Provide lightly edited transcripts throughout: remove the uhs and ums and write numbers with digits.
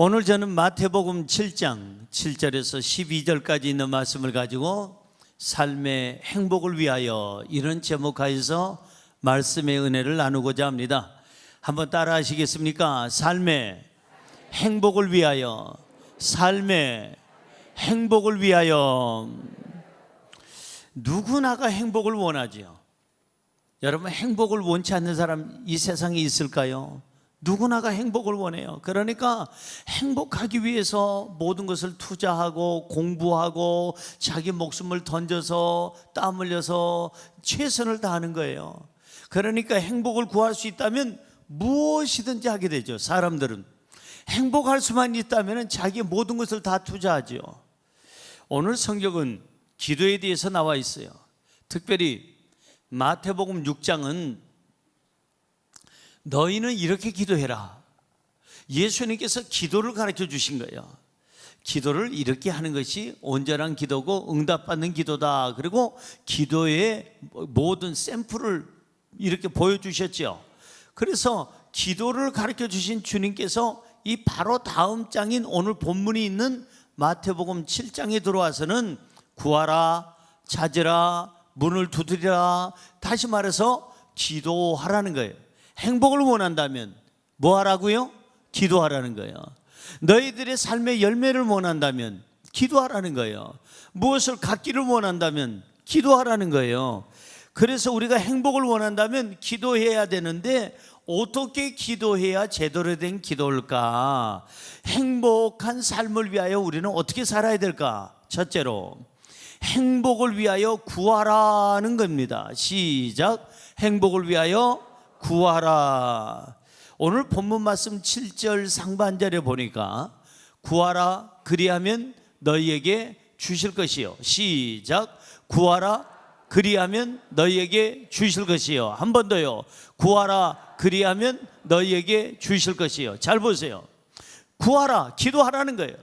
오늘 저는 마태복음 7장 7절에서 12절까지 있는 말씀을 가지고 삶의 행복을 위하여 이런 제목하에서 말씀의 은혜를 나누고자 합니다. 한번 따라 하시겠습니까? 삶의 행복을 위하여, 삶의 행복을 위하여. 누구나가 행복을 원하지요. 여러분, 행복을 원치 않는 사람 이 세상에 있을까요? 누구나가 행복을 원해요. 그러니까 행복하기 위해서 모든 것을 투자하고 공부하고 자기 목숨을 던져서 땀 흘려서 최선을 다하는 거예요. 그러니까 행복을 구할 수 있다면 무엇이든지 하게 되죠. 사람들은 행복할 수만 있다면 자기의 모든 것을 다 투자하죠. 오늘 성경은 기도에 대해서 나와 있어요. 특별히 마태복음 6장은 너희는 이렇게 기도해라. 예수님께서 기도를 가르쳐 주신 거예요. 기도를 이렇게 하는 것이 온전한 기도고 응답받는 기도다. 그리고 기도의 모든 샘플을 이렇게 보여주셨죠. 그래서 기도를 가르쳐 주신 주님께서 이 바로 다음 장인 오늘 본문이 있는 마태복음 7장에 들어와서는 구하라, 찾으라, 문을 두드리라, 다시 말해서 기도하라는 거예요. 행복을 원한다면 뭐 하라고요? 기도하라는 거예요. 너희들의 삶의 열매를 원한다면 기도하라는 거예요. 무엇을 갖기를 원한다면 기도하라는 거예요. 그래서 우리가 행복을 원한다면 기도해야 되는데 어떻게 기도해야 제대로 된 기도일까? 행복한 삶을 위하여 우리는 어떻게 살아야 될까? 첫째로 행복을 위하여 구하라는 겁니다. 시작. 행복을 위하여 구하라. 오늘 본문 말씀 7절 상반절에 보니까 구하라 그리하면 너희에게 주실 것이요. 시작. 구하라 그리하면 너희에게 주실 것이요. 한 번 더요. 구하라 그리하면 너희에게 주실 것이요. 잘 보세요. 구하라, 기도하라는 거예요.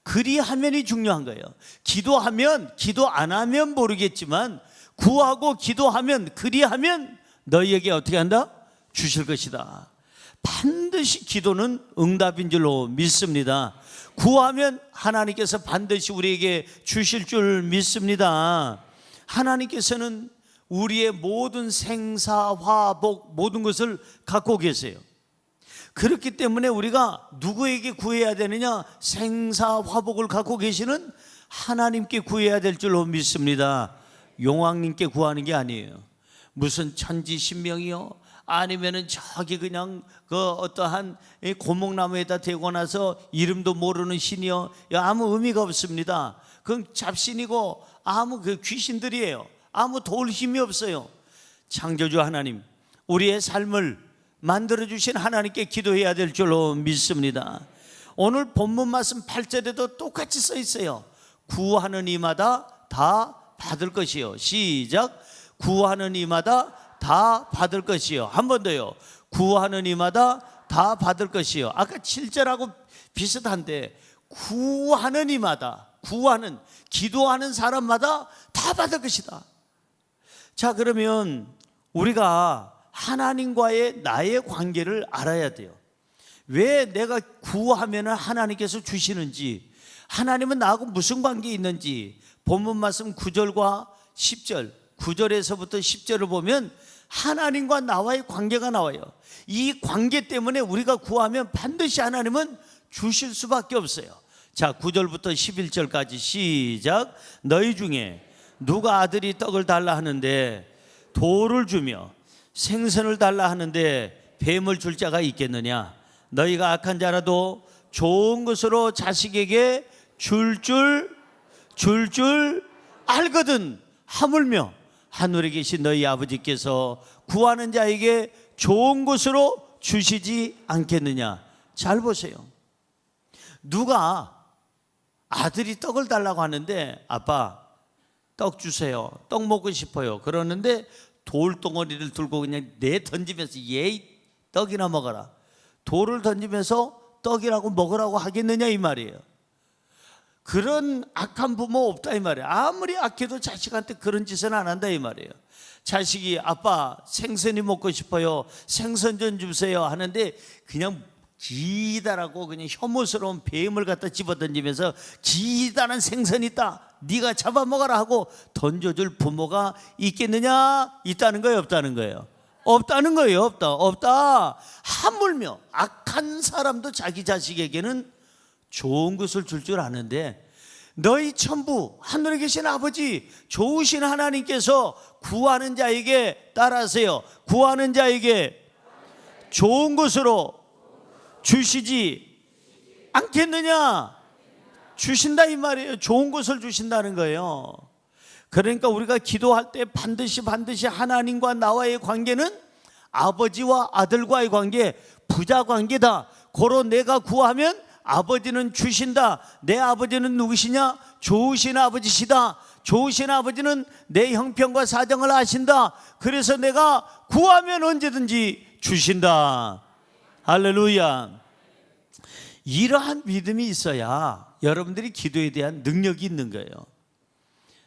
그리하면이 중요한 거예요. 기도하면, 기도 안 하면 모르겠지만 구하고 기도하면, 그리하면 너희에게 어떻게 한다? 주실 것이다. 반드시 기도는 응답인 줄로 믿습니다. 구하면 하나님께서 반드시 우리에게 주실 줄 믿습니다. 하나님께서는 우리의 모든 생사화복 모든 것을 갖고 계세요. 그렇기 때문에 우리가 누구에게 구해야 되느냐? 생사화복을 갖고 계시는 하나님께 구해야 될 줄로 믿습니다. 용왕님께 구하는 게 아니에요. 무슨 천지신명이요? 아니면은 저기 그냥 그 어떠한 고목나무에다 대고 나서 이름도 모르는 신이요? 아무 의미가 없습니다. 그건 잡신이고 아무 그 귀신들이에요. 아무 도울 힘이 없어요. 창조주 하나님, 우리의 삶을 만들어주신 하나님께 기도해야 될 줄로 믿습니다. 오늘 본문 말씀 8절에도 똑같이 써 있어요. 구하는 이마다 다 받을 것이요. 시작. 구하는 이마다 다 받을 것이요. 한 번 더요. 구하는 이마다 다 받을 것이요. 아까 7절하고 비슷한데 구하는 이마다, 구하는, 기도하는 사람마다 다 받을 것이다. 자, 그러면 우리가 하나님과의 나의 관계를 알아야 돼요. 왜 내가 구하면 하나님께서 주시는지, 하나님은 나하고 무슨 관계 있는지, 본문 말씀 9절과 10절, 9절에서부터 10절을 보면 하나님과 나와의 관계가 나와요. 이 관계 때문에 우리가 구하면 반드시 하나님은 주실 수밖에 없어요. 자, 9절부터 11절까지 시작. 너희 중에 누가 아들이 떡을 달라 하는데 돌을 주며 생선을 달라 하는데 뱀을 줄 자가 있겠느냐? 너희가 악한 자라도 좋은 것으로 자식에게 줄 줄 알거든. 하물며 하늘에 계신 너희 아버지께서 구하는 자에게 좋은 것으로 주시지 않겠느냐? 잘 보세요. 누가 아들이 떡을 달라고 하는데 아빠 떡 주세요. 떡 먹고 싶어요. 그러는데 돌덩어리를 들고 그냥 던지면서 얘 떡이나 먹어라. 돌을 던지면서 떡이라고 먹으라고 하겠느냐 이 말이에요. 그런 악한 부모 없다 이 말이에요. 아무리 악해도 자식한테 그런 짓은 안 한다 이 말이에요. 자식이 아빠 생선이 먹고 싶어요. 생선 좀 주세요 하는데 그냥 기다라고 그냥 혐오스러운 뱀을 갖다 집어던지면서 기다란 생선이 있다, 네가 잡아먹어라 하고 던져줄 부모가 있겠느냐? 있다는 거예요, 없다는 거예요? 없다는 거예요. 없다. 하물며 악한 사람도 자기 자식에게는 좋은 것을 줄 아는데, 너희 천부 하늘에 계신 아버지 좋으신 하나님께서 구하는 자에게, 따라하세요, 구하는 자에게 좋은 것으로 주시지 않겠느냐? 주신다 이 말이에요. 좋은 것을 주신다는 거예요. 그러니까 우리가 기도할 때 반드시 하나님과 나와의 관계는 아버지와 아들과의 관계, 부자 관계다. 고로 내가 구하면 아버지는 주신다. 내 아버지는 누구시냐? 좋으신 아버지시다. 좋으신 아버지는 내 형편과 사정을 아신다. 그래서 내가 구하면 언제든지 주신다. 할렐루야. 이러한 믿음이 있어야 여러분들이 기도에 대한 능력이 있는 거예요.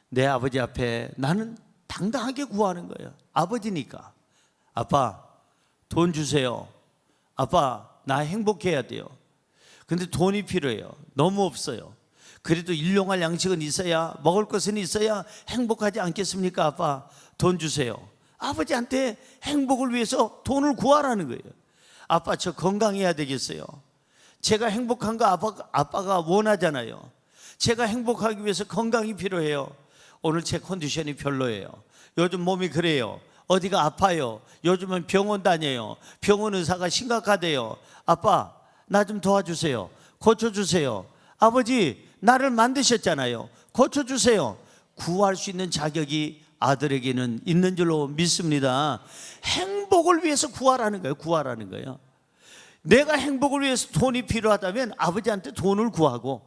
내 아버지 앞에 나는 당당하게 구하는 거예요. 아버지니까. 아빠, 돈 주세요. 아빠, 나 행복해야 돼요. 근데 돈이 필요해요. 너무 없어요. 그래도 일용할 양식은 있어야, 먹을 것은 있어야 행복하지 않겠습니까? 아빠, 돈 주세요. 아버지한테 행복을 위해서 돈을 구하라는 거예요. 아빠, 저 건강해야 되겠어요. 제가 행복한 거 아빠가 원하잖아요. 제가 행복하기 위해서 건강이 필요해요. 오늘 제 컨디션이 별로예요. 요즘 몸이 그래요. 어디가 아파요. 요즘은 병원 다녀요. 병원 의사가 심각하대요. 아빠, 나 좀 도와주세요. 고쳐주세요. 아버지, 나를 만드셨잖아요. 고쳐주세요. 구할 수 있는 자격이 아들에게는 있는 줄로 믿습니다. 행복을 위해서 구하라는 거예요. 구하라는 거예요. 내가 행복을 위해서 돈이 필요하다면 아버지한테 돈을 구하고,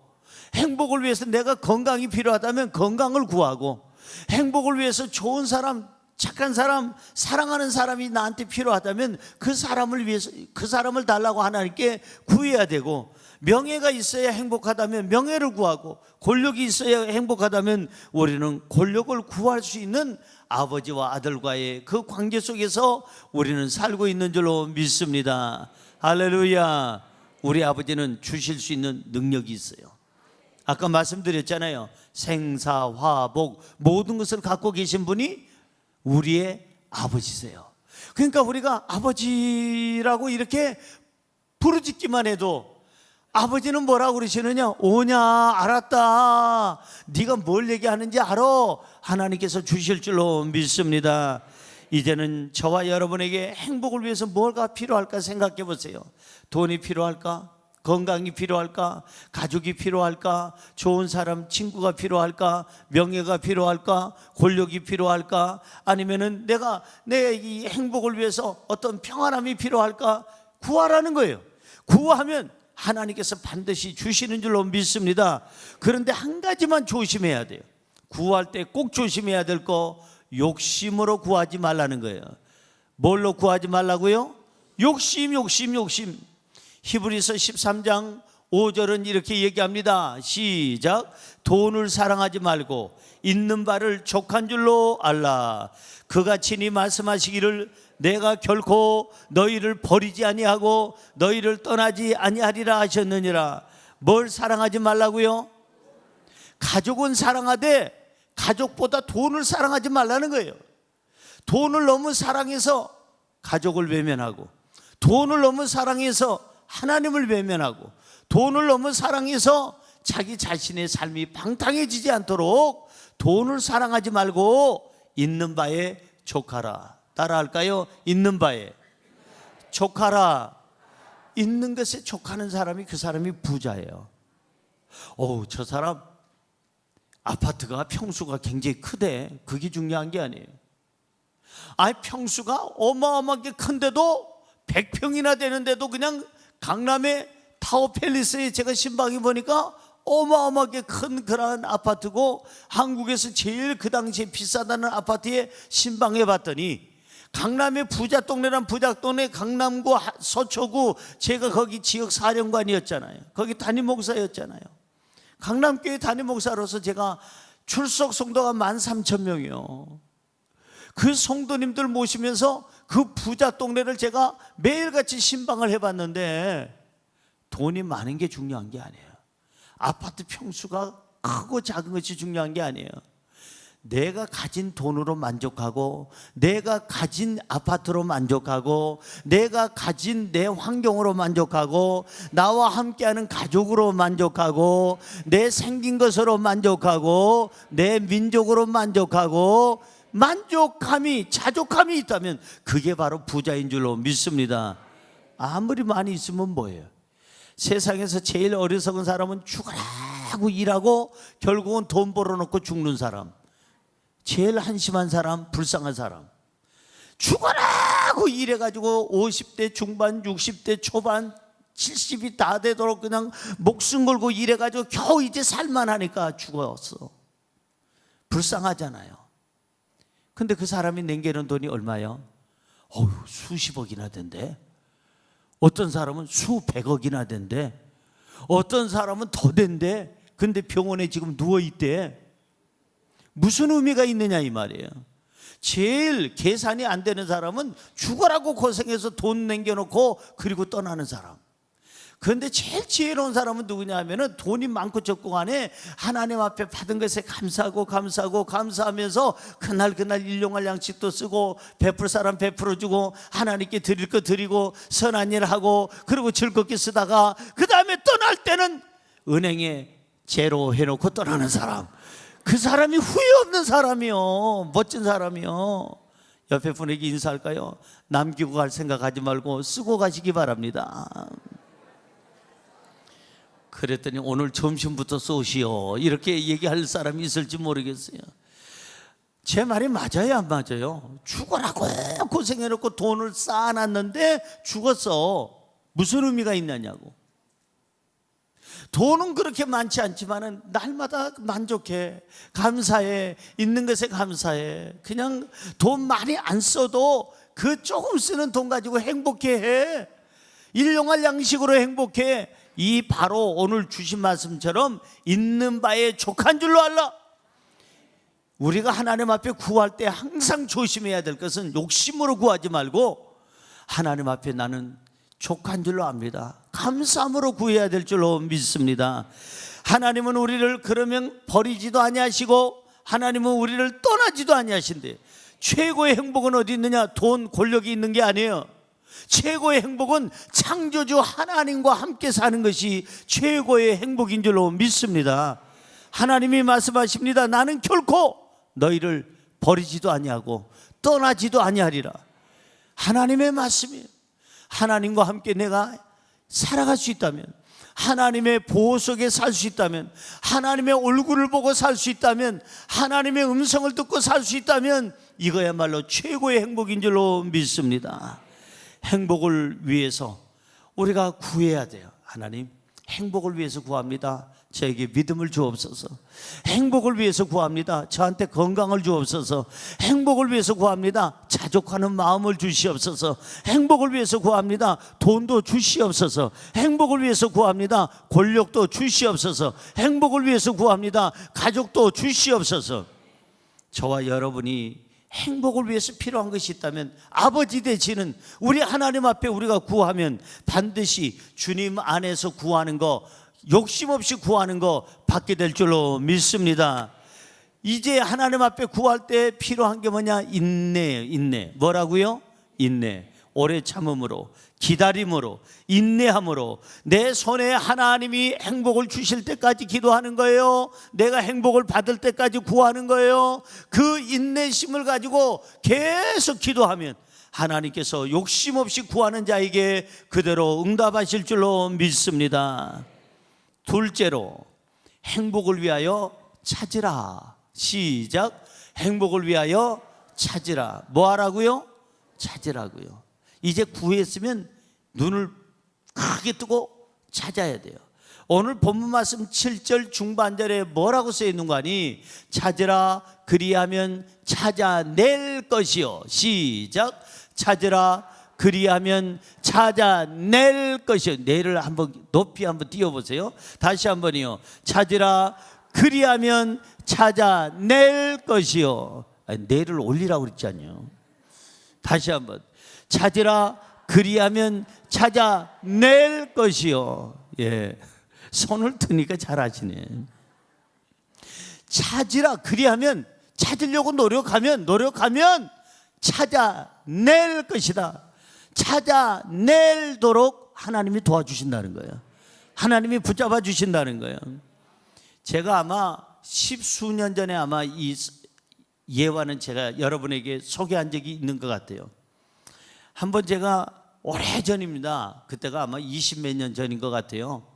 행복을 위해서 내가 건강이 필요하다면 건강을 구하고, 행복을 위해서 좋은 사람, 착한 사람, 사랑하는 사람이 나한테 필요하다면 그 사람을 위해서, 그 사람을 달라고 하나님께 구해야 되고, 명예가 있어야 행복하다면 명예를 구하고, 권력이 있어야 행복하다면 우리는 권력을 구할 수 있는 아버지와 아들과의 그 관계 속에서 우리는 살고 있는 줄로 믿습니다. 할렐루야. 우리 아버지는 주실 수 있는 능력이 있어요. 아까 말씀드렸잖아요. 생사화복 모든 것을 갖고 계신 분이 우리의 아버지세요. 그러니까 우리가 아버지라고 이렇게 부르짖기만 해도 아버지는 뭐라고 그러시느냐? 오냐, 알았다. 네가 뭘 얘기하는지 알아. 하나님께서 주실 줄로 믿습니다. 이제는 저와 여러분에게 행복을 위해서 뭐가 필요할까 생각해 보세요. 돈이 필요할까? 건강이 필요할까? 가족이 필요할까? 좋은 사람, 친구가 필요할까? 명예가 필요할까? 권력이 필요할까? 아니면은 내가 내 이 행복을 위해서 어떤 평안함이 필요할까? 구하라는 거예요. 구하면 하나님께서 반드시 주시는 줄로 믿습니다. 그런데 한 가지만 조심해야 돼요. 구할 때 꼭 조심해야 될 거, 욕심으로 구하지 말라는 거예요. 뭘로 구하지 말라고요? 욕심. 히브리서 13장 5절은 이렇게 얘기합니다. 시작. 돈을 사랑하지 말고 있는 바를 족한 줄로 알라. 그가 친히 말씀하시기를 내가 결코 너희를 버리지 아니하고 너희를 떠나지 아니하리라 하셨느니라. 뭘 사랑하지 말라고요? 가족은 사랑하되 가족보다 돈을 사랑하지 말라는 거예요. 돈을 너무 사랑해서 가족을 외면하고, 돈을 너무 사랑해서 하나님을 외면하고, 돈을 너무 사랑해서 자기 자신의 삶이 방탕해지지 않도록 돈을 사랑하지 말고 있는 바에 족하라. 따라할까요? 있는 바에 족하라. 있는 것에 족하는 사람이 그 사람이 부자예요. 저 사람 아파트가 평수가 굉장히 크대. 그게 중요한 게 아니에요. 평수가 어마어마하게 큰데도 100평이나 되는데도 그냥 강남의 타워 팰리스에 제가 신방에 보니까 어마어마하게 큰 그런 아파트고, 한국에서 제일 그 당시에 비싸다는 아파트에 신방해 봤더니, 강남의 부자 동네란 부자 동네, 강남구 서초구, 제가 거기 지역 사령관이었잖아요. 거기 담임 목사였잖아요. 강남교회 담임 목사로서 제가 출석 성도가 13,000명이요. 그 성도님들 모시면서 그 부자 동네를 제가 매일같이 신방을 해봤는데, 돈이 많은 게 중요한 게 아니에요. 아파트 평수가 크고 작은 것이 중요한 게 아니에요. 내가 가진 돈으로 만족하고, 내가 가진 아파트로 만족하고, 내가 가진 내 환경으로 만족하고, 나와 함께하는 가족으로 만족하고, 내 생긴 것으로 만족하고, 내 민족으로 만족하고, 만족감이, 자족감이 있다면 그게 바로 부자인 줄로 믿습니다. 아무리 많이 있으면 뭐예요? 세상에서 제일 어리석은 사람은 죽으라고 일하고 결국은 돈 벌어놓고 죽는 사람. 제일 한심한 사람, 불쌍한 사람. 죽어라고 일해가지고 50대 중반, 60대 초반, 70이 다 되도록 그냥 목숨 걸고 일해가지고 겨우 이제 살만하니까 죽었어. 불쌍하잖아요. 근데 그 사람이 남기는 돈이 얼마요? 수십억이나 된대. 어떤 사람은 수백억이나 된대. 어떤 사람은 더 된대. 근데 병원에 지금 누워있대. 무슨 의미가 있느냐 이 말이에요. 제일 계산이 안 되는 사람은 죽어라고 고생해서 돈 남겨놓고 그리고 떠나는 사람. 그런데 제일 지혜로운 사람은 누구냐 하면은 돈이 많고 적고 간에 하나님 앞에 받은 것에 감사하면서 그날 일용할 양식도 쓰고, 베풀 사람 베풀어 주고, 하나님께 드릴 거 드리고, 선한 일 하고, 그리고 즐겁게 쓰다가 그 다음에 떠날 때는 은행에 제로 해놓고 떠나는 사람. 그 사람이 후회 없는 사람이요. 멋진 사람이요. 옆에 분에게 인사할까요? 남기고 갈 생각하지 말고 쓰고 가시기 바랍니다. 그랬더니 오늘 점심부터 쏘시오 이렇게 얘기할 사람이 있을지 모르겠어요. 제 말이 맞아요, 안 맞아요? 죽어라고 고생해놓고 돈을 쌓아놨는데 죽었어. 무슨 의미가 있느냐고. 돈은 그렇게 많지 않지만 날마다 만족해, 감사해, 있는 것에 감사해. 그냥 돈 많이 안 써도 그 조금 쓰는 돈 가지고 행복해. 일용할 양식으로 행복해. 이 바로 오늘 주신 말씀처럼 있는 바에 족한 줄로 알라. 우리가 하나님 앞에 구할 때 항상 조심해야 될 것은 욕심으로 구하지 말고 하나님 앞에 나는 족한 줄로 압니다. 감사함으로 구해야 될 줄로 믿습니다. 하나님은 우리를 그러면 버리지도 아니하시고 하나님은 우리를 떠나지도 아니하신대. 최고의 행복은 어디 있느냐? 돈, 권력이 있는 게 아니에요. 최고의 행복은 창조주 하나님과 함께 사는 것이 최고의 행복인 줄로 믿습니다. 하나님이 말씀하십니다. 나는 결코 너희를 버리지도 아니하고 떠나지도 아니하리라. 하나님의 말씀이에요. 하나님과 함께 내가 살아갈 수 있다면, 하나님의 보호 속에 살 수 있다면, 하나님의 얼굴을 보고 살 수 있다면, 하나님의 음성을 듣고 살 수 있다면 이거야말로 최고의 행복인 줄로 믿습니다. 행복을 위해서 우리가 구해야 돼요. 하나님, 행복을 위해서 구합니다. 저에게 믿음을 주옵소서. 행복을 위해서 구합니다. 저한테 건강을 주옵소서. 행복을 위해서 구합니다. 자족하는 마음을 주시옵소서. 행복을 위해서 구합니다. 돈도 주시옵소서. 행복을 위해서 구합니다. 권력도 주시옵소서. 행복을 위해서 구합니다. 가족도 주시옵소서. 저와 여러분이 행복을 위해서 필요한 것이 있다면 아버지 되시는 우리 하나님 앞에 우리가 구하면 반드시 주님 안에서 구하는 거, 욕심 없이 구하는 거 받게 될 줄로 믿습니다. 이제 하나님 앞에 구할 때 필요한 게 뭐냐? 인내예요. 인내. 뭐라고요? 인내. 오래 참음으로, 기다림으로, 인내함으로 내 손에 하나님이 행복을 주실 때까지 기도하는 거예요. 내가 행복을 받을 때까지 구하는 거예요. 그 인내심을 가지고 계속 기도하면 하나님께서 욕심 없이 구하는 자에게 그대로 응답하실 줄로 믿습니다. 둘째로, 행복을 위하여 찾으라. 시작. 행복을 위하여 찾으라. 뭐 하라고요? 찾으라고요. 이제 구했으면 눈을 크게 뜨고 찾아야 돼요. 오늘 본문 말씀 7절 중반절에 뭐라고 써 있는 거 아니? 찾으라, 그리하면 찾아낼 것이요. 시작. 찾으라, 그리하면 찾아낼 것이요. 내를 한번 높이 한번 띄워보세요. 다시 한번이요. 찾으라, 그리하면 찾아낼 것이요. 아니, 내를 올리라고 그랬잖아요. 다시 한번. 찾으라, 그리하면 찾아낼 것이요. 예, 손을 드니까 잘하시네. 찾으라. 그리하면, 찾으려고 노력하면 찾아낼 것이다. 찾아낼도록 하나님이 도와주신다는 거예요. 하나님이 붙잡아 주신다는 거예요. 제가 아마 10수년 전에 아마 이 예화는 제가 여러분에게 소개한 적이 있는 것 같아요. 한번 제가 오래전입니다. 그때가 아마 20몇 년 전인 것 같아요.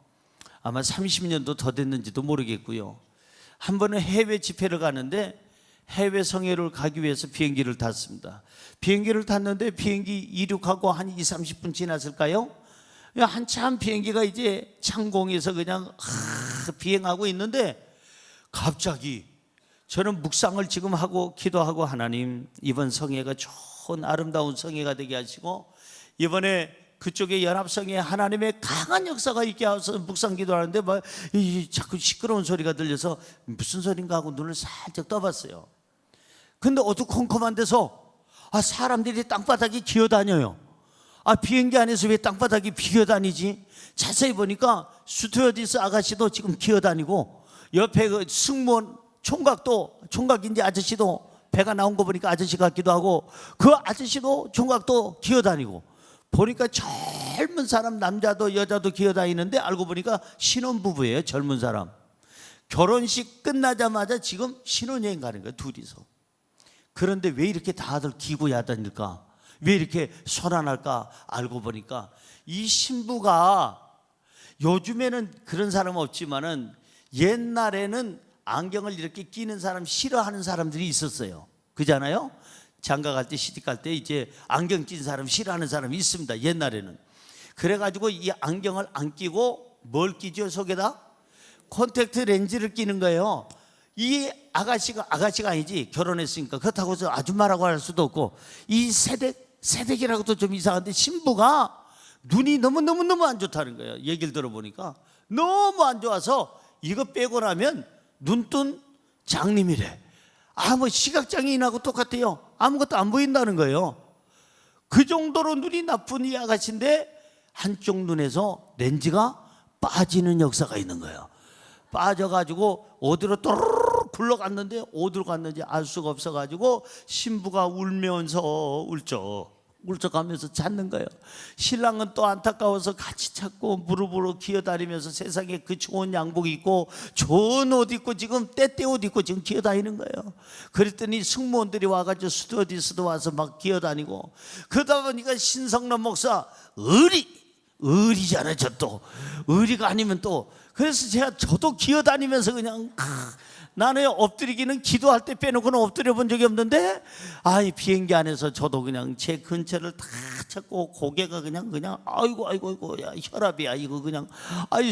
아마 30년도 더 됐는지도 모르겠고요. 한 번은 해외 집회를 가는데 해외 성회를 가기 위해서 비행기를 탔습니다. 비행기를 탔는데 비행기 이륙하고 한 20-30분 지났을까요? 한참 비행기가 이제 창공에서 그냥 비행하고 있는데 갑자기 저는 묵상을 지금 하고 기도하고, 하나님 이번 성회가 좋은 아름다운 성회가 되게 하시고 이번에 그쪽에 연합성에 하나님의 강한 역사가 있게 하셔서 묵상 기도하는데 자꾸 시끄러운 소리가 들려서 무슨 소린가 하고 눈을 살짝 떠봤어요. 근데 어두컴컴한 데서 사람들이 땅바닥에 기어다녀요. 비행기 안에서 왜 땅바닥에 기어다니지? 자세히 보니까 스튜어디스 아가씨도 지금 기어다니고 옆에 그 승무원 총각인지 아저씨도 배가 나온 거 보니까 아저씨 같기도 하고 그 아저씨도 총각도 기어다니고 보니까 젊은 사람 남자도 여자도 기어다니는데 알고 보니까 신혼부부예요. 젊은 사람. 결혼식 끝나자마자 지금 신혼여행 가는 거예요. 둘이서. 그런데 왜 이렇게 다들 기고 야단일까? 왜 이렇게 소란할까? 알고 보니까 이 신부가, 요즘에는 그런 사람 없지만은 옛날에는 안경을 이렇게 끼는 사람 싫어하는 사람들이 있었어요. 그잖아요? 장가 갈 때, 시집 갈 때 이제 안경 낀 사람 싫어하는 사람이 있습니다. 옛날에는. 그래가지고 이 안경을 안 끼고 뭘 끼죠? 속에다 콘택트 렌즈를 끼는 거예요. 이 아가씨가 아니지, 결혼했으니까. 그렇다고 해서 아줌마라고 할 수도 없고, 이 세댁이라고도 좀 이상한데 신부가 눈이 너무 안 좋다는 거예요. 얘기를 들어보니까 너무 안 좋아서 이거 빼고 나면 눈뜬 장님이래. 뭐 시각장애인하고 똑같아요. 아무것도 안 보인다는 거예요. 그 정도로 눈이 나쁜 이 아가씨인데 한쪽 눈에서 렌즈가 빠지는 역사가 있는 거예요. 빠져가지고 어디로 또르르 굴러갔는데 어디로 갔는지 알 수가 없어가지고 신부가 울면서 울적하면서 찾는 거예요. 신랑은 또 안타까워서 같이 찾고 무릎으로 기어다니면서 세상에 그 좋은 양복 입고 좋은 옷 입고 지금 때때 옷 입고 지금 기어다니는 거예요. 그랬더니 승무원들이 와가지고 스튜어디스도 와서 막 기어다니고, 그러다 보니까 신성남 목사 의리잖아요. 저 또 의리가 아니면 또, 그래서 저도 기어다니면서 그냥 나는 엎드리기는 기도할 때 빼놓고는 엎드려 본 적이 없는데, 이 비행기 안에서 저도 그냥 제 근처를 다 찾고 고개가 그냥 아이고 야 혈압이야 이거 그냥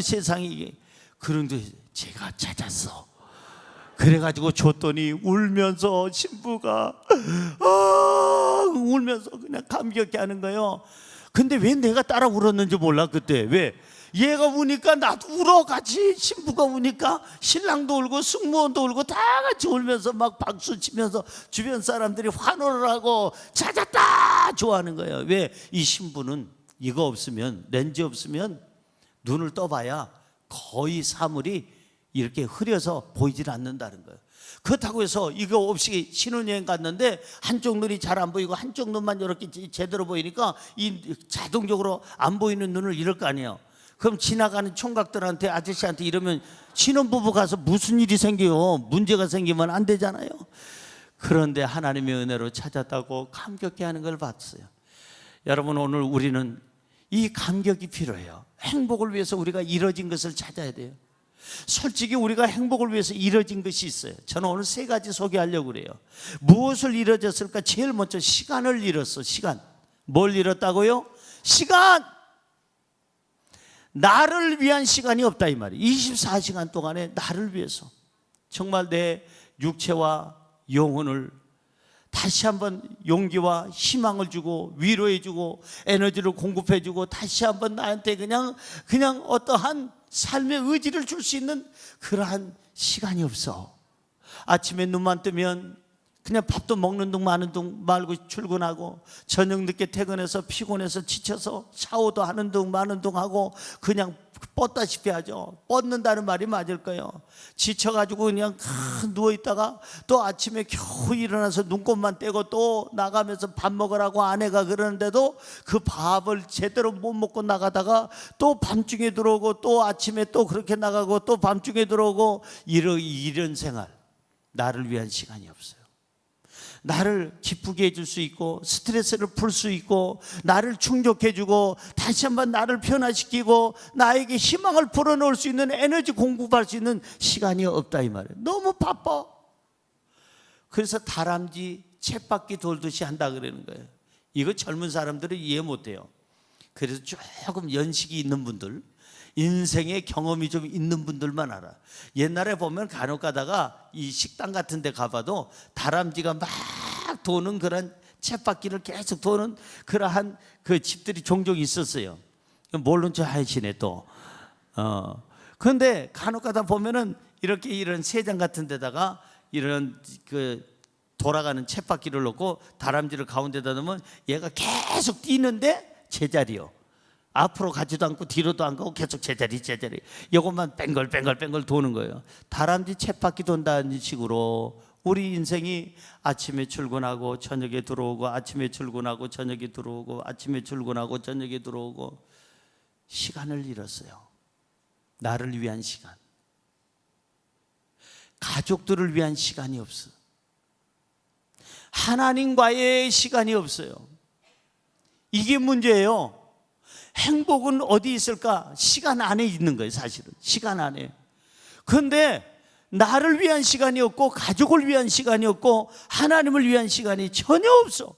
세상에 이게. 그런데 제가 찾았어. 그래가지고 줬더니 울면서 신부가 울면서 그냥 감격해 하는 거예요. 근데 왜 내가 따라 울었는지 몰라. 그때 왜 얘가 우니까 나도 울어 같이. 신부가 우니까 신랑도 울고 승무원도 울고 다 같이 울면서 막 박수 치면서 주변 사람들이 환호를 하고 찾았다 좋아하는 거예요. 왜? 이 신부는 이거 없으면, 렌즈 없으면 눈을 떠봐야 거의 사물이 이렇게 흐려서 보이질 않는다는 거예요. 그렇다고 해서 이거 없이 신혼여행 갔는데 한쪽 눈이 잘 안 보이고 한쪽 눈만 이렇게 제대로 보이니까 이 자동적으로 안 보이는 눈을 잃을 거 아니에요. 그럼 지나가는 총각들한테, 아저씨한테 이러면 신혼부부 가서 무슨 일이 생겨요? 문제가 생기면 안 되잖아요. 그런데 하나님의 은혜로 찾았다고 감격해 하는 걸 봤어요. 여러분, 오늘 우리는 이 감격이 필요해요. 행복을 위해서 우리가 이뤄진 것을 찾아야 돼요. 솔직히 우리가 행복을 위해서 이뤄진 것이 있어요. 저는 오늘 3가지 소개하려고 그래요. 무엇을 이뤄졌을까? 제일 먼저 시간을 잃었어. 시간. 뭘 잃었다고요? 시간. 나를 위한 시간이 없다 이 말이에요. 24시간 동안에 나를 위해서 정말 내 육체와 영혼을 다시 한번 용기와 희망을 주고 위로해 주고 에너지를 공급해 주고 다시 한번 나한테 그냥 어떠한 삶의 의지를 줄 수 있는 그러한 시간이 없어. 아침에 눈만 뜨면 그냥 밥도 먹는 둥 마는 둥 말고 출근하고, 저녁 늦게 퇴근해서 피곤해서 지쳐서 샤워도 하는 둥 마는 둥 하고 그냥 뻗다시피 하죠. 뻗는다는 말이 맞을까요? 지쳐가지고 그냥 누워있다가 또 아침에 겨우 일어나서 눈곱만 떼고 또 나가면서 밥 먹으라고 아내가 그러는데도 그 밥을 제대로 못 먹고 나가다가 또 밤중에 들어오고 또 아침에 또 그렇게 나가고 또 밤중에 들어오고, 이런 생활. 나를 위한 시간이 없어요. 나를 기쁘게 해줄 수 있고 스트레스를 풀 수 있고 나를 충족해주고 다시 한번 나를 변화시키고 나에게 희망을 불어넣을 수 있는 에너지 공급할 수 있는 시간이 없다 이 말이에요. 너무 바빠. 그래서 다람쥐 쳇바퀴 돌듯이 한다 그러는 거예요. 이거 젊은 사람들은 이해 못해요. 그래서 조금 연식이 있는 분들, 인생의 경험이 좀 있는 분들만 알아. 옛날에 보면 간혹 가다가 이 식당 같은 데 가봐도 다람쥐가 막 도는 그런 쳇바퀴를 계속 도는 그러한 그 집들이 종종 있었어요. 모른 척 하시네 또. 그런데 간혹 가다 보면은 이렇게 이런 세장 같은 데다가 이런 그 돌아가는 쳇바퀴를 놓고 다람쥐를 가운데다 놓으면 얘가 계속 뛰는데 제자리요. 앞으로 가지도 않고 뒤로도 안 가고 계속 제자리 이것만 뱅글 도는 거예요. 다람쥐 쳇바퀴 돈다는 식으로 우리 인생이 아침에 출근하고 저녁에 들어오고, 아침에 출근하고 저녁에 들어오고, 아침에 출근하고 저녁에 들어오고, 시간을 잃었어요. 나를 위한 시간, 가족들을 위한 시간이 없어. 하나님과의 시간이 없어요. 이게 문제예요. 행복은 어디 있을까? 시간 안에 있는 거예요. 사실은 시간 안에. 그런데 나를 위한 시간이 없고 가족을 위한 시간이 없고 하나님을 위한 시간이 전혀 없어.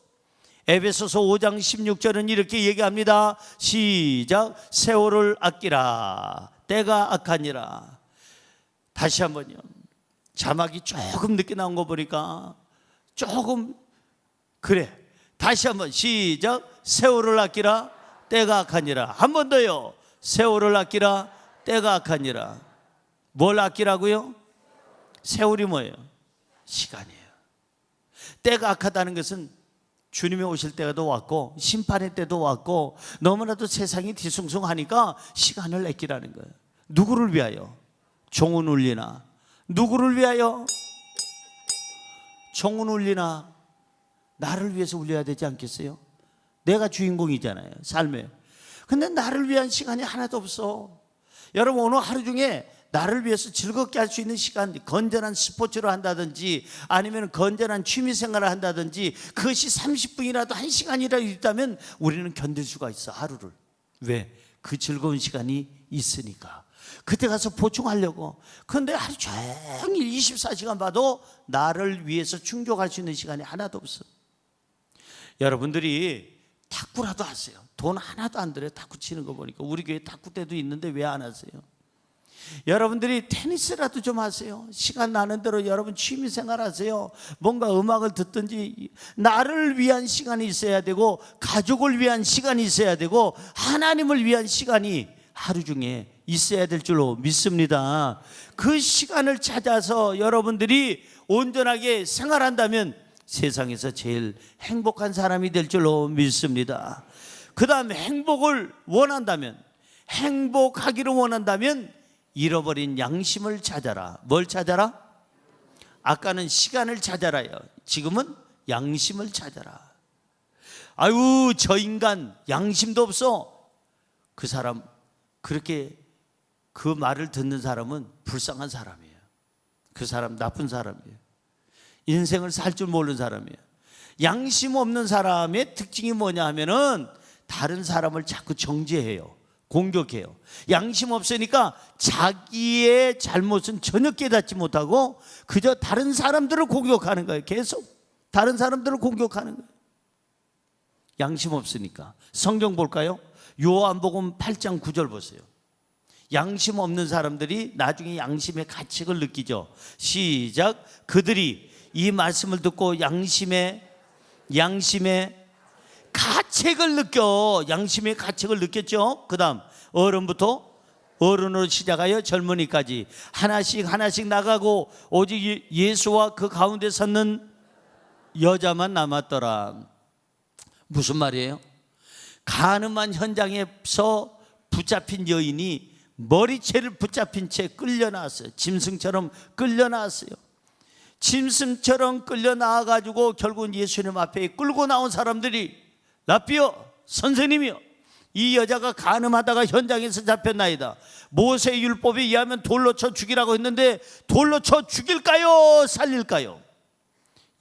에베소서 5장 16절은 이렇게 얘기합니다. 시작. 세월을 아끼라, 때가 악하니라. 다시 한번요. 자막이 조금 늦게 나온 거 보니까 조금 그래. 다시 한번 시작. 세월을 아끼라, 때가 악하니라. 한 번 더요. 세월을 아끼라, 때가 악하니라. 뭘 아끼라고요? 세월이 뭐예요? 시간이에요. 때가 악하다는 것은 주님이 오실 때도 왔고 심판의 때도 왔고 너무나도 세상이 뒤숭숭하니까 시간을 아끼라는 거예요. 누구를 위하여? 종은 울리나. 누구를 위하여? 종은 울리나. 나를 위해서 울려야 되지 않겠어요? 내가 주인공이잖아요, 삶에. 근데 나를 위한 시간이 하나도 없어. 여러분, 오늘 하루 중에 나를 위해서 즐겁게 할 수 있는 시간, 건전한 스포츠를 한다든지 아니면 건전한 취미생활을 한다든지 그것이 30분이라도 1시간이라도 있다면 우리는 견딜 수가 있어, 하루를. 왜? 그 즐거운 시간이 있으니까. 그때 가서 보충하려고. 그런데 하루 종일 24시간 봐도 나를 위해서 충족할 수 있는 시간이 하나도 없어. 여러분들이 탁구라도 하세요. 돈 하나도 안 들어요. 탁구 치는 거 보니까. 우리 교회 탁구대도 있는데 왜 안 하세요? 여러분들이 테니스라도 좀 하세요. 시간 나는 대로 여러분 취미생활 하세요. 뭔가 음악을 듣든지. 나를 위한 시간이 있어야 되고 가족을 위한 시간이 있어야 되고 하나님을 위한 시간이 하루 중에 있어야 될 줄로 믿습니다. 그 시간을 찾아서 여러분들이 온전하게 생활한다면 세상에서 제일 행복한 사람이 될 줄로 믿습니다. 그 다음에 행복을 원한다면, 행복하기를 원한다면 잃어버린 양심을 찾아라. 뭘 찾아라? 아까는 시간을 찾아라요. 지금은 양심을 찾아라. 아유, 저 인간 양심도 없어. 그 사람, 그렇게 그 말을 듣는 사람은 불쌍한 사람이에요. 그 사람 나쁜 사람이에요. 인생을 살 줄 모르는 사람이에요. 양심 없는 사람의 특징이 뭐냐 하면은 다른 사람을 자꾸 정죄해요. 공격해요. 양심 없으니까 자기의 잘못은 전혀 깨닫지 못하고 그저 다른 사람들을 공격하는 거예요. 계속 다른 사람들을 공격하는 거예요. 양심 없으니까. 성경 볼까요? 요한복음 8장 9절 보세요. 양심 없는 사람들이 나중에 양심의 가책을 느끼죠. 시작. 그들이 이 말씀을 듣고 양심의 가책을 느껴. 양심의 가책을 느꼈죠. 그 다음 어른부터 어른으로 시작하여 젊은이까지 하나씩 나가고 오직 예수와 그 가운데 섰는 여자만 남았더라. 무슨 말이에요? 가늠한 현장에서 붙잡힌 여인이 머리채를 붙잡힌 채 끌려나왔어요. 짐승처럼 끌려나왔어요. 짐승처럼 끌려나와가지고 결국은 예수님 앞에 끌고 나온 사람들이 라삐여, 선생님이여, 이 여자가 간음하다가 현장에서 잡혔나이다. 모세 율법에 의하면 돌로 쳐 죽이라고 했는데 돌로 쳐 죽일까요? 살릴까요?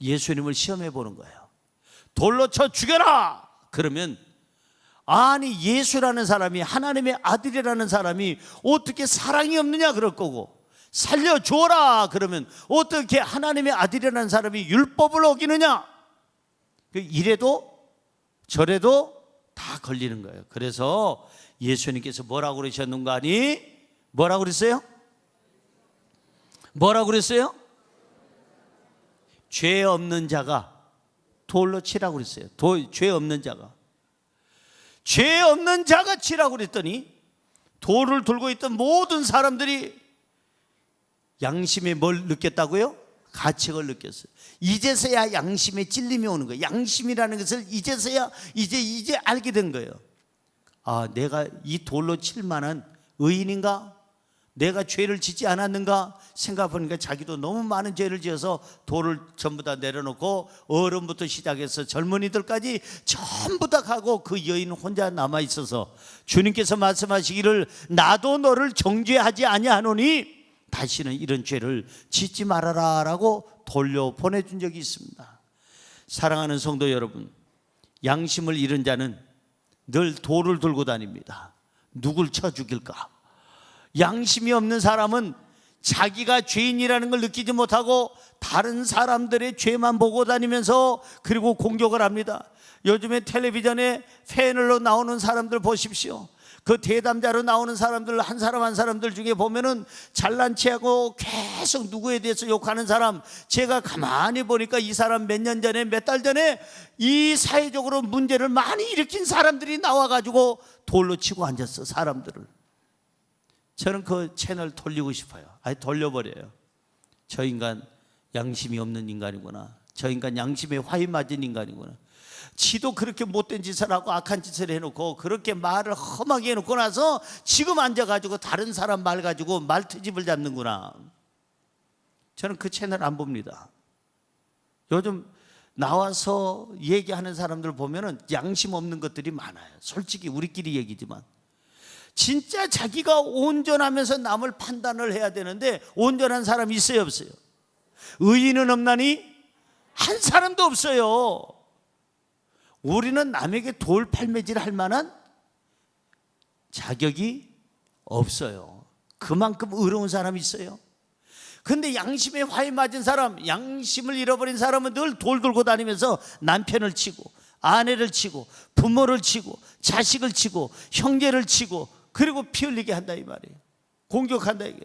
예수님을 시험해 보는 거예요. 돌로 쳐 죽여라! 그러면 아니, 예수라는 사람이, 하나님의 아들이라는 사람이 어떻게 사랑이 없느냐 그럴 거고, 살려줘라 그러면 어떻게 하나님의 아들이라는 사람이 율법을 어기느냐, 이래도 저래도 다 걸리는 거예요. 그래서 예수님께서 뭐라고 그러셨는가 하니, 뭐라고 그랬어요? 뭐라고 그랬어요? 죄 없는 자가 돌로 치라고 그랬어요. 죄 없는 자가, 죄 없는 자가 치라고 그랬더니 돌을 들고 있던 모든 사람들이 양심에 뭘 느꼈다고요? 가책을 느꼈어요. 이제서야 양심에 찔림이 오는 거예요. 양심이라는 것을 이제서야 이제 알게 된 거예요. 아, 내가 이 돌로 칠 만한 의인인가? 내가 죄를 짓지 않았는가 생각해보니까 자기도 너무 많은 죄를 지어서 돌을 전부 다 내려놓고 어른부터 시작해서 젊은이들까지 전부 다 가고 그 여인 혼자 남아있어서 주님께서 말씀하시기를 나도 너를 정죄하지 아니하노니 다시는 이런 죄를 짓지 말아라 라고 돌려보내준 적이 있습니다. 사랑하는 성도 여러분, 양심을 잃은 자는 늘 돌을 들고 다닙니다. 누굴 쳐 죽일까? 양심이 없는 사람은 자기가 죄인이라는 걸 느끼지 못하고 다른 사람들의 죄만 보고 다니면서 그리고 공격을 합니다. 요즘에 텔레비전에 패널로 나오는 사람들 보십시오. 그 대담자로 나오는 사람들 한 사람 한 사람들 중에 보면은 잘난 체하고 계속 누구에 대해서 욕하는 사람, 제가 가만히 보니까 이 사람 몇 년 전에 몇 달 전에 이 사회적으로 문제를 많이 일으킨 사람들이 나와가지고 돌로 치고 앉았어. 사람들을. 저는 그 채널 돌리고 싶어요. 아니, 돌려버려요. 저 인간 양심이 없는 인간이구나. 저 인간 양심에 화이 맞은 인간이구나. 지도 그렇게 못된 짓을 하고 악한 짓을 해놓고 그렇게 말을 험하게 해놓고 나서 지금 앉아가지고 다른 사람 말 가지고 말트집을 잡는구나. 저는 그 채널 안 봅니다. 요즘 나와서 얘기하는 사람들 보면은 양심 없는 것들이 많아요. 솔직히 우리끼리 얘기지만 진짜 자기가 온전하면서 남을 판단을 해야 되는데 온전한 사람이 있어요, 없어요? 의인은 없나니 한 사람도 없어요. 우리는 남에게 돌팔매질 할 만한 자격이 없어요. 그만큼 의로운 사람이 있어요. 근데 양심에 화이 맞은 사람, 양심을 잃어버린 사람은 늘 돌 들고 다니면서 남편을 치고 아내를 치고 부모를 치고 자식을 치고 형제를 치고 그리고 피 흘리게 한다 이 말이에요. 공격한다 이게.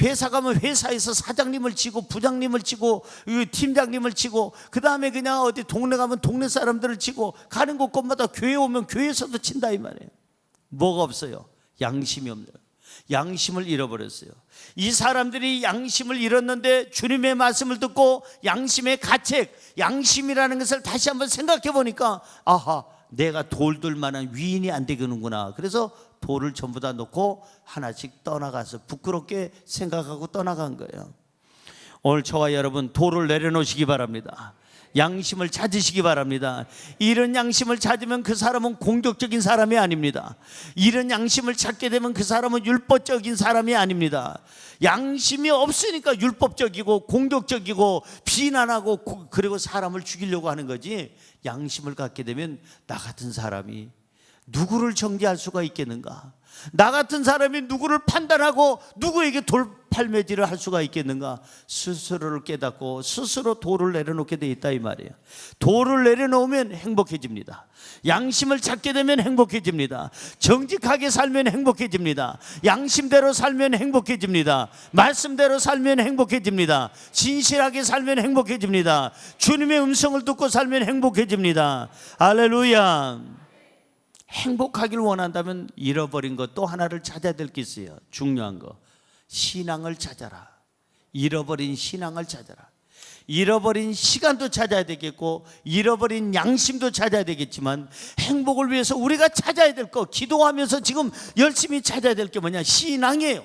회사 가면 회사에서 사장님을 치고 부장님을 치고 팀장님을 치고 그 다음에 그냥 어디 동네 가면 동네 사람들을 치고 가는 곳곳마다 교회 오면 교회에서도 친다 이 말이에요. 뭐가 없어요? 양심이 없네요. 양심을 잃어버렸어요. 이 사람들이 양심을 잃었는데 주님의 말씀을 듣고 양심의 가책, 양심이라는 것을 다시 한번 생각해 보니까 아하, 내가 돌들 만한 위인이 안 되겠는구나. 그래서 돌을 전부 다 놓고 하나씩 떠나가서 부끄럽게 생각하고 떠나간 거예요. 오늘 저와 여러분 돌을 내려놓으시기 바랍니다. 양심을 찾으시기 바랍니다. 이런 양심을 찾으면 그 사람은 공격적인 사람이 아닙니다. 이런 양심을 찾게 되면 그 사람은 율법적인 사람이 아닙니다. 양심이 없으니까 율법적이고 공격적이고 비난하고 그리고 사람을 죽이려고 하는 거지, 양심을 갖게 되면 나 같은 사람이 누구를 정죄할 수가 있겠는가? 나 같은 사람이 누구를 판단하고 누구에게 돌팔매질을 할 수가 있겠는가? 스스로를 깨닫고 스스로 돌을 내려놓게 돼 있다 이 말이에요. 돌을 내려놓으면 행복해집니다. 양심을 찾게 되면 행복해집니다. 정직하게 살면 행복해집니다. 양심대로 살면 행복해집니다. 말씀대로 살면 행복해집니다. 진실하게 살면 행복해집니다. 주님의 음성을 듣고 살면 행복해집니다. 할렐루야. 행복하길 원한다면 잃어버린 것 또 하나를 찾아야 될 게 있어요. 중요한 거, 신앙을 찾아라. 잃어버린 신앙을 찾아라. 잃어버린 시간도 찾아야 되겠고 잃어버린 양심도 찾아야 되겠지만 행복을 위해서 우리가 찾아야 될 거, 기도하면서 지금 열심히 찾아야 될 게 뭐냐? 신앙이에요.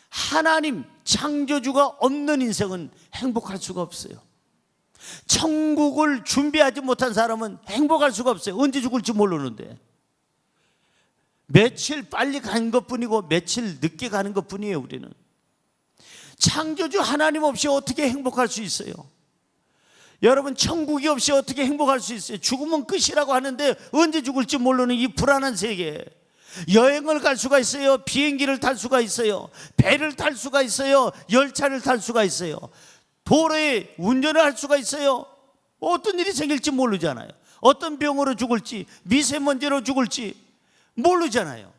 하나님 창조주가 없는 인생은 행복할 수가 없어요. 천국을 준비하지 못한 사람은 행복할 수가 없어요. 언제 죽을지 모르는데. 며칠 빨리 가는 것뿐이고 며칠 늦게 가는 것뿐이에요. 우리는 창조주 하나님 없이 어떻게 행복할 수 있어요? 여러분, 천국이 없이 어떻게 행복할 수 있어요? 죽으면 끝이라고 하는데 언제 죽을지 모르는 이 불안한 세계. 여행을 갈 수가 있어요. 비행기를 탈 수가 있어요. 배를 탈 수가 있어요. 열차를 탈 수가 있어요. 도로에 운전을 할 수가 있어요. 어떤 일이 생길지 모르잖아요. 어떤 병으로 죽을지, 미세먼지로 죽을지 모르잖아요.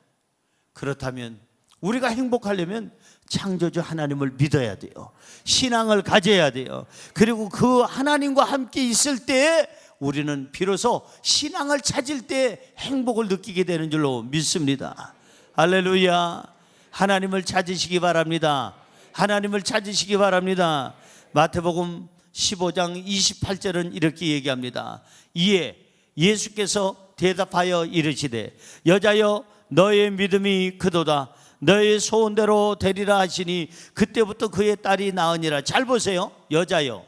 그렇다면 우리가 행복하려면 창조주 하나님을 믿어야 돼요. 신앙을 가져야 돼요. 그리고 그 하나님과 함께 있을 때 우리는 비로소 신앙을 찾을 때 행복을 느끼게 되는 줄로 믿습니다. 할렐루야. 하나님을 찾으시기 바랍니다. 하나님을 찾으시기 바랍니다. 마태복음 15장 28절은 이렇게 얘기합니다. 이에 예수께서 대답하여 이르시되 여자여 너의 믿음이 크도다. 너의 소원대로 되리라 하시니 그때부터 그의 딸이 나으니라. 잘 보세요. 여자여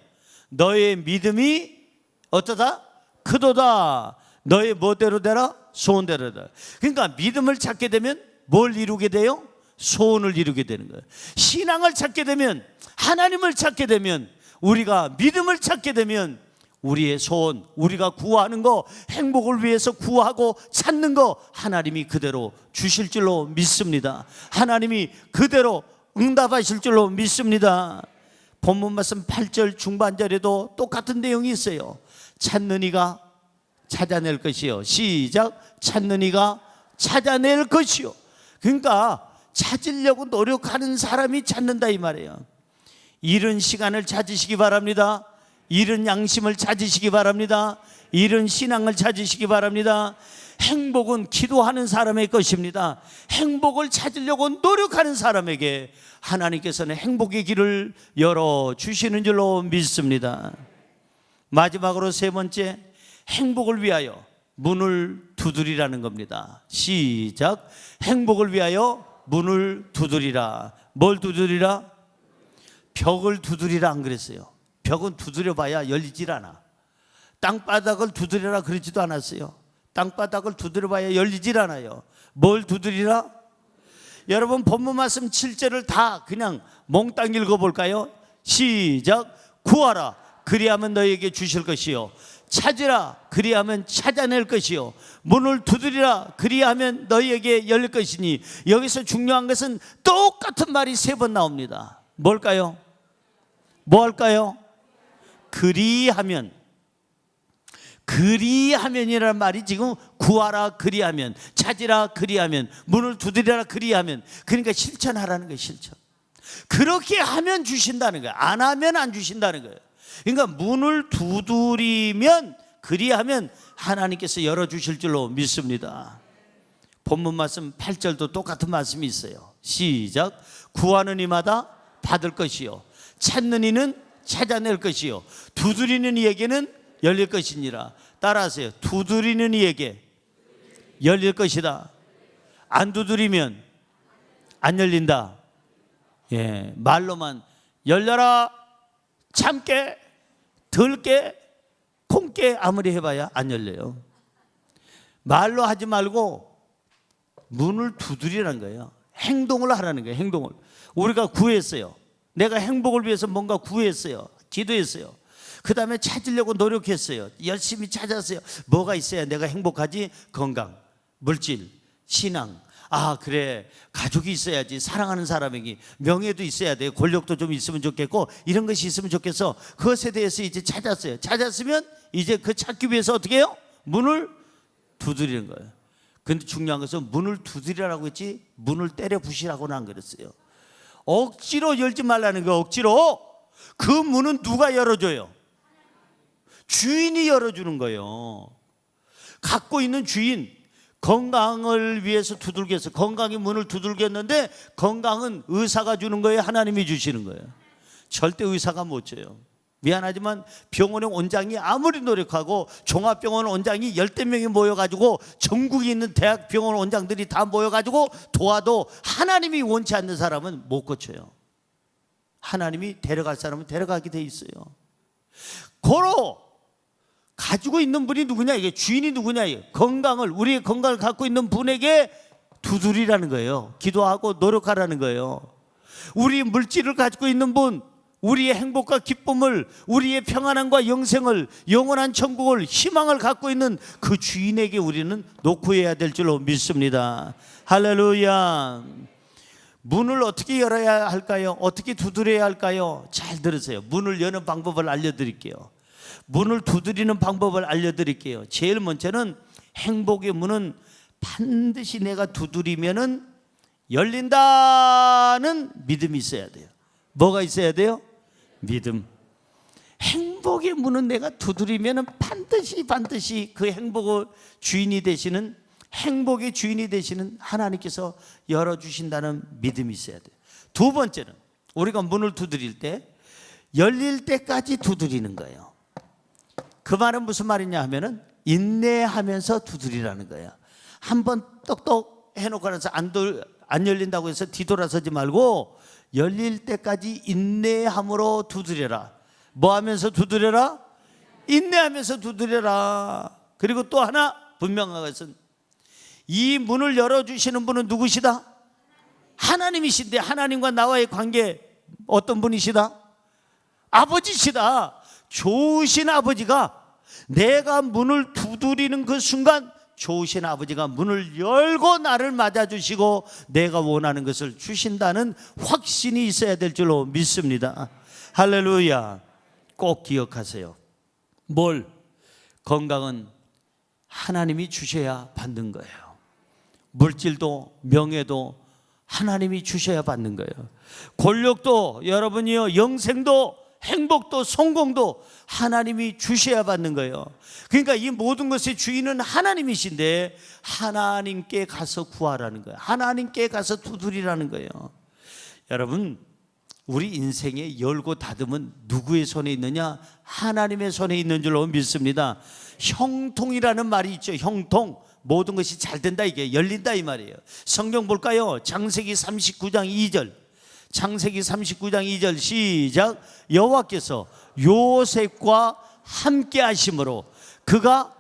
너의 믿음이 어떠다? 크도다. 너의 뭐대로 되라? 소원대로 되라. 그러니까 믿음을 찾게 되면 뭘 이루게 돼요? 소원을 이루게 되는 거예요. 신앙을 찾게 되면, 하나님을 찾게 되면, 우리가 믿음을 찾게 되면 우리의 소원, 우리가 구하는 거, 행복을 위해서 구하고 찾는 거 하나님이 그대로 주실 줄로 믿습니다. 하나님이 그대로 응답하실 줄로 믿습니다. 본문 말씀 8절 중반절에도 똑같은 내용이 있어요. 찾는 이가 찾아낼 것이요. 시작. 찾는 이가 찾아낼 것이요. 그러니까 찾으려고 노력하는 사람이 찾는다 이 말이에요. 잃은 시간을 찾으시기 바랍니다. 잃은 양심을 찾으시기 바랍니다. 잃은 신앙을 찾으시기 바랍니다. 행복은 기도하는 사람의 것입니다. 행복을 찾으려고 노력하는 사람에게 하나님께서는 행복의 길을 열어주시는 줄로 믿습니다. 마지막으로 세 번째, 행복을 위하여 문을 두드리라는 겁니다. 시작. 행복을 위하여 문을 두드리라. 뭘 두드리라? 벽을 두드리라 안 그랬어요. 벽은 두드려봐야 열리질 않아. 땅바닥을 두드려라 그러지도 않았어요. 땅바닥을 두드려봐야 열리질 않아요. 뭘 두드리라? 여러분, 본문 말씀 7절을 다 그냥 몽땅 읽어볼까요? 시작. 구하라 그리하면 너에게 주실 것이요, 찾으라 그리하면 찾아낼 것이요, 문을 두드리라 그리하면 너희에게 열릴 것이니. 여기서 중요한 것은 똑같은 말이 세 번 나옵니다. 뭘까요? 뭐 할까요? 그리하면. 그리하면이라는 말이 지금 구하라 그리하면, 찾으라 그리하면, 문을 두드리라 그리하면, 그러니까 실천하라는 거예요. 실천. 그렇게 하면 주신다는 거예요. 안 하면 안 주신다는 거예요. 그러니까 문을 두드리면, 그리하면 하나님께서 열어주실 줄로 믿습니다. 본문 말씀 8절도 똑같은 말씀이 있어요. 시작. 구하는 이마다 받을 것이요, 찾는 이는 찾아낼 것이요, 두드리는 이에게는 열릴 것이니라. 따라하세요. 두드리는 이에게 열릴 것이다. 안 두드리면 안 열린다. 예, 말로만 열려라, 참깨, 들깨, 콩깨 아무리 해봐야 안 열려요. 말로 하지 말고 문을 두드리라는 거예요. 행동을 하라는 거예요. 행동을. 우리가 구했어요. 내가 행복을 위해서 뭔가 구했어요. 기도했어요. 그 다음에 찾으려고 노력했어요. 열심히 찾았어요. 뭐가 있어야 내가 행복하지? 건강, 물질, 신앙. 아 그래, 가족이 있어야지. 사랑하는 사람에게 명예도 있어야 돼요. 권력도 좀 있으면 좋겠고, 이런 것이 있으면 좋겠어. 그것에 대해서 이제 찾았어요. 찾았으면 이제 그 찾기 위해서 어떻게 해요? 문을 두드리는 거예요. 근데 중요한 것은 문을 두드리라고 했지 문을 때려 부시라고는 안 그랬어요. 억지로 열지 말라는 거예요. 억지로. 그 문은 누가 열어줘요? 주인이 열어주는 거예요. 갖고 있는 주인. 건강을 위해서 두들겨서 건강의 문을 두들겼는데 건강은 의사가 주는 거예요? 하나님이 주시는 거예요? 절대 의사가 못 줘요. 미안하지만 병원의 원장이 아무리 노력하고 종합병원 원장이 10명이 모여가지고 전국에 있는 대학병원 원장들이 다 모여가지고 도와도 하나님이 원치 않는 사람은 못 고쳐요. 하나님이 데려갈 사람은 데려가게 돼 있어요. 고로 가지고 있는 분이 누구냐, 이게 주인이 누구냐, 이게 건강을, 우리의 건강을 갖고 있는 분에게 두드리라는 거예요. 기도하고 노력하라는 거예요. 우리 물질을 가지고 있는 분, 우리의 행복과 기쁨을, 우리의 평안함과 영생을, 영원한 천국을, 희망을 갖고 있는 그 주인에게 우리는 놓고 해야 될 줄로 믿습니다. 할렐루야. 문을 어떻게 열어야 할까요? 어떻게 두드려야 할까요? 잘 들으세요. 문을 여는 방법을 알려드릴게요. 문을 두드리는 방법을 알려드릴게요. 제일 먼저는 행복의 문은 반드시 내가 두드리면은 열린다는 믿음이 있어야 돼요. 뭐가 있어야 돼요? 믿음. 행복의 문은 내가 두드리면은 반드시 그 행복의 주인이 되시는, 행복의 주인이 되시는 하나님께서 열어주신다는 믿음이 있어야 돼요. 두 번째는 우리가 문을 두드릴 때 열릴 때까지 두드리는 거예요. 그 말은 무슨 말이냐 하면은 인내하면서 두드리라는 거예요. 한번 똑똑 해놓고 나서 안 열린다고 해서 뒤돌아서지 말고 열릴 때까지 인내함으로 두드려라. 뭐 하면서 두드려라? 인내하면서 두드려라. 그리고 또 하나 분명한 것은 이 문을 열어주시는 분은 누구시다? 하나님이신데 하나님과 나와의 관계 어떤 분이시다? 아버지시다. 좋으신 아버지가 내가 문을 두드리는 그 순간 좋으신 아버지가 문을 열고 나를 맞아주시고 내가 원하는 것을 주신다는 확신이 있어야 될 줄로 믿습니다. 할렐루야. 꼭 기억하세요. 뭘? 건강은 하나님이 주셔야 받는 거예요. 물질도 명예도 하나님이 주셔야 받는 거예요. 권력도 여러분이요, 영생도 행복도 성공도 하나님이 주셔야 받는 거예요. 그러니까 이 모든 것의 주인은 하나님이신데 하나님께 가서 구하라는 거예요. 하나님께 가서 두드리라는 거예요. 여러분, 우리 인생의 열고 닫음은 누구의 손에 있느냐? 하나님의 손에 있는 줄로 믿습니다. 형통이라는 말이 있죠. 형통. 모든 것이 잘 된다, 이게 열린다 이 말이에요. 성경 볼까요? 창세기 39장 2절. 창세기 39장 2절 시작. 여호와께서 요셉과 함께 하심으로 그가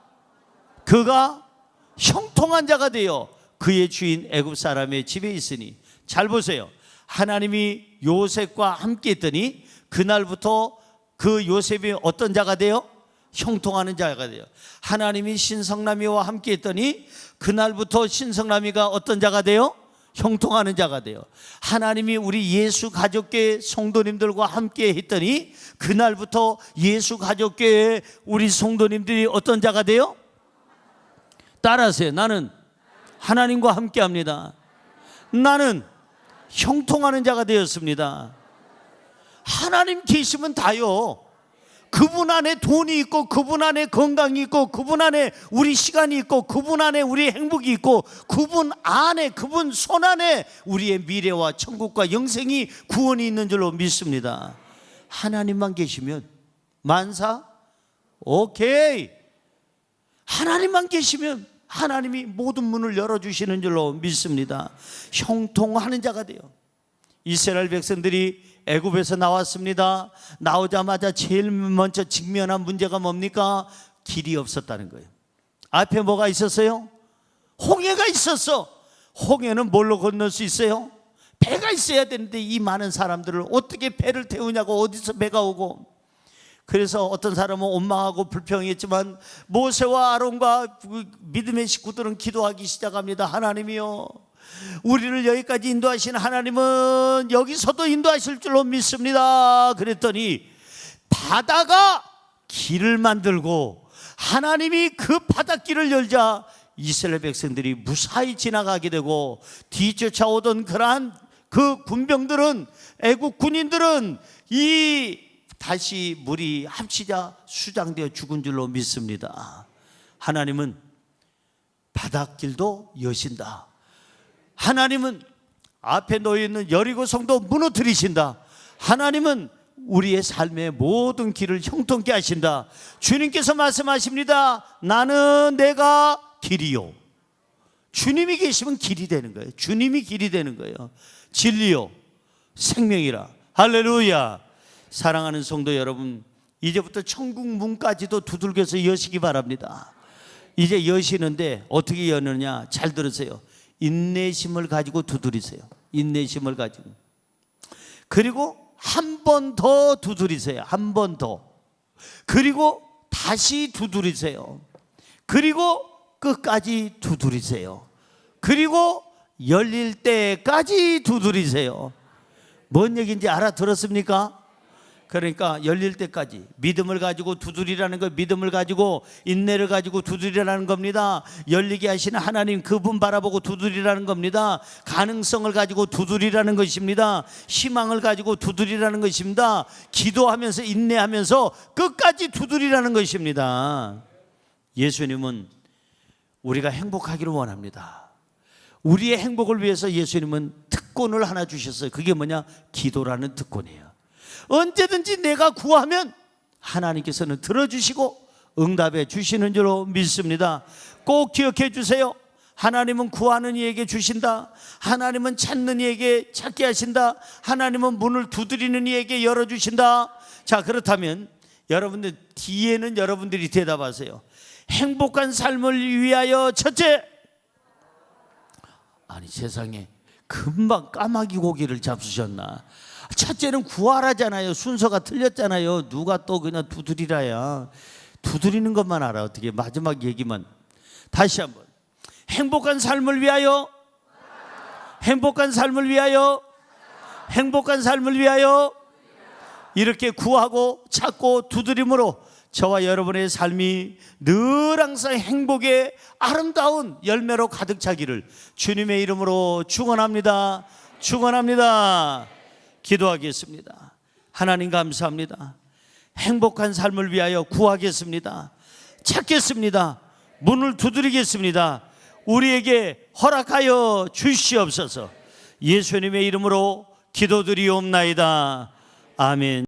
형통한 자가 되어 그의 주인 애굽 사람의 집에 있으니. 잘 보세요. 하나님이 요셉과 함께 했더니 그날부터 그 요셉이 어떤 자가 돼요? 형통하는 자가 돼요. 하나님이 신성남이와 함께 했더니 그날부터 신성남이가 어떤 자가 돼요? 형통하는 자가 돼요. 하나님이 우리 예수 가족교회 성도님들과 함께 했더니 그날부터 예수 가족교회 우리 성도님들이 어떤 자가 돼요? 따라하세요. 나는 하나님과 함께 합니다. 나는 형통하는 자가 되었습니다. 하나님 계시면 다요. 그분 안에 돈이 있고 그분 안에 건강이 있고 그분 안에 우리 시간이 있고 그분 안에 우리 행복이 있고 그분 안에, 그분 손 안에 우리의 미래와 천국과 영생이 구원이 있는 줄로 믿습니다. 하나님만 계시면 만사 오케이. 하나님만 계시면 하나님이 모든 문을 열어주시는 줄로 믿습니다. 형통하는 자가 돼요. 이스라엘 백성들이 애굽에서 나왔습니다. 나오자마자 제일 먼저 직면한 문제가 뭡니까? 길이 없었다는 거예요. 앞에 뭐가 있었어요? 홍해가 있었어. 홍해는 뭘로 건널 수 있어요? 배가 있어야 되는데 이 많은 사람들을 어떻게 배를 태우냐고, 어디서 배가 오고. 그래서 어떤 사람은 원망하고 불평했지만 모세와 아론과 믿음의 식구들은 기도하기 시작합니다. 하나님이요, 우리를 여기까지 인도하신 하나님은 여기서도 인도하실 줄로 믿습니다. 그랬더니 바다가 길을 만들고 하나님이 그 바닷길을 열자 이스라엘 백성들이 무사히 지나가게 되고 뒤쫓아오던 그러한 그 군병들은, 애국 군인들은 다시 물이 합치자 수장되어 죽은 줄로 믿습니다. 하나님은 바닷길도 여신다. 하나님은 앞에 놓여있는 여리고 성도 무너뜨리신다. 하나님은 우리의 삶의 모든 길을 형통케 하신다. 주님께서 말씀하십니다. 나는 내가 길이요. 주님이 계시면 길이 되는 거예요. 주님이 길이 되는 거예요. 진리요 생명이라. 할렐루야. 사랑하는 성도 여러분, 이제부터 천국 문까지도 두들겨서 여시기 바랍니다. 이제 여시는데 어떻게 여느냐, 잘 들으세요. 인내심을 가지고 두드리세요. 인내심을 가지고. 그리고 한 번 더 두드리세요. 한 번 더. 그리고 다시 두드리세요. 그리고 끝까지 두드리세요. 그리고 열릴 때까지 두드리세요. 뭔 얘기인지 알아들었습니까? 그러니까 열릴 때까지 믿음을 가지고 두드리라는 거, 믿음을 가지고 인내를 가지고 두드리라는 겁니다. 열리게 하시는 하나님 그분 바라보고 두드리라는 겁니다. 가능성을 가지고 두드리라는 것입니다. 희망을 가지고 두드리라는 것입니다. 기도하면서 인내하면서 끝까지 두드리라는 것입니다. 예수님은 우리가 행복하기를 원합니다. 우리의 행복을 위해서 예수님은 특권을 하나 주셨어요. 그게 뭐냐? 기도라는 특권이에요. 언제든지 내가 구하면 하나님께서는 들어주시고 응답해 주시는 줄로 믿습니다. 꼭 기억해 주세요. 하나님은 구하는 이에게 주신다. 하나님은 찾는 이에게 찾게 하신다. 하나님은 문을 두드리는 이에게 열어주신다. 자, 그렇다면 여러분들 뒤에는 여러분들이 대답하세요. 행복한 삶을 위하여 첫째, 아니 세상에 금방 까마귀 고기를 잡수셨나? 첫째는 구하라잖아요. 순서가 틀렸잖아요. 누가 또 그냥 두드리라야. 두드리는 것만 알아. 어떻게 마지막 얘기만. 다시 한번. 행복한 삶을 위하여, 행복한 삶을 위하여, 행복한 삶을 위하여. 이렇게 구하고 찾고 두드림으로 저와 여러분의 삶이 늘 항상 행복의 아름다운 열매로 가득 차기를 주님의 이름으로 축원합니다. 축원합니다. 기도하겠습니다. 하나님 감사합니다. 행복한 삶을 위하여 구하겠습니다. 찾겠습니다. 문을 두드리겠습니다. 우리에게 허락하여 주시옵소서. 예수님의 이름으로 기도드리옵나이다. 아멘.